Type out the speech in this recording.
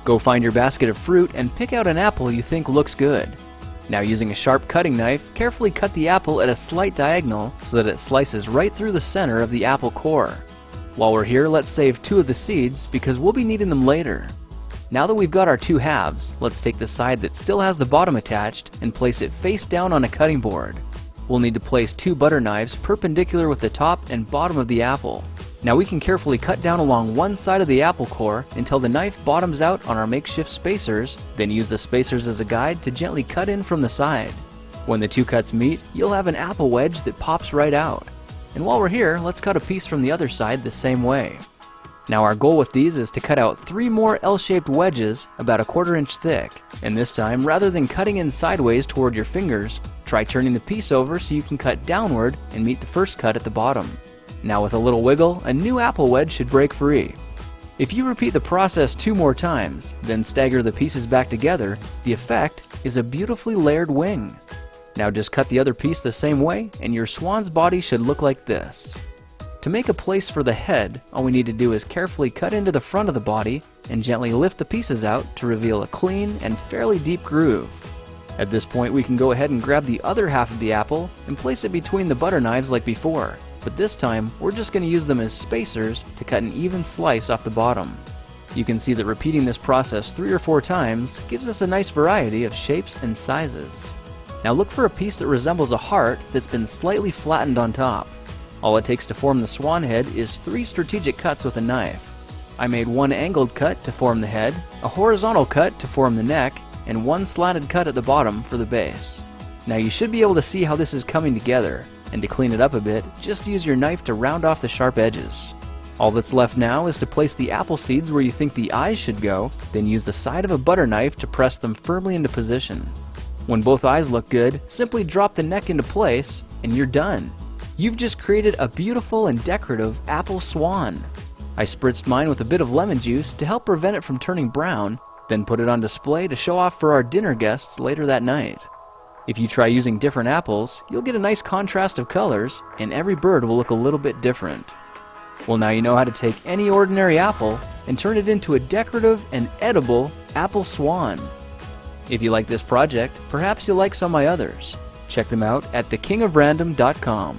Go find your basket of fruit and pick out an apple you think looks good. Now, using a sharp cutting knife, carefully cut the apple at a slight diagonal so that it slices right through the center of the apple core. While we're here, let's save 2 of the seeds because we'll be needing them later. Now that we've got our 2 halves, let's take the side that still has the bottom attached and place it face down on a cutting board. We'll need to place 2 butter knives perpendicular with the top and bottom of the apple. Now we can carefully cut down along one side of the apple core until the knife bottoms out on our makeshift spacers, then use the spacers as a guide to gently cut in from the side. When the 2 cuts meet, you'll have an apple wedge that pops right out. And while we're here, let's cut a piece from the other side the same way. Now our goal with these is to cut out 3 more L-shaped wedges about 1/4 inch thick. And this time, rather than cutting in sideways toward your fingers, try turning the piece over so you can cut downward and meet the first cut at the bottom. Now with a little wiggle, a new apple wedge should break free. If you repeat the process 2 more times, then stagger the pieces back together, the effect is a beautifully layered wing. Now just cut the other piece the same way and your swan's body should look like this. To make a place for the head, all we need to do is carefully cut into the front of the body and gently lift the pieces out to reveal a clean and fairly deep groove. At this point, we can go ahead and grab the other half of the apple and place it between the butter knives like before, but this time we're just going to use them as spacers to cut an even slice off the bottom. You can see that repeating this process 3 or 4 times gives us a nice variety of shapes and sizes. Now look for a piece that resembles a heart that's been slightly flattened on top. All it takes to form the swan head is 3 strategic cuts with a knife. I made 1 angled cut to form the head, a horizontal cut to form the neck, and 1 slanted cut at the bottom for the base. Now you should be able to see how this is coming together, and to clean it up a bit, just use your knife to round off the sharp edges. All that's left now is to place the apple seeds where you think the eyes should go, then use the side of a butter knife to press them firmly into position. When both eyes look good, simply drop the neck into place, and you're done. You've just created a beautiful and decorative apple swan. I spritzed mine with a bit of lemon juice to help prevent it from turning brown, then put it on display to show off for our dinner guests later that night. If you try using different apples, you'll get a nice contrast of colors, and every bird will look a little bit different. Well, now you know how to take any ordinary apple and turn it into a decorative and edible apple swan. If you like this project, perhaps you'll like some of my others. Check them out at thekingofrandom.com.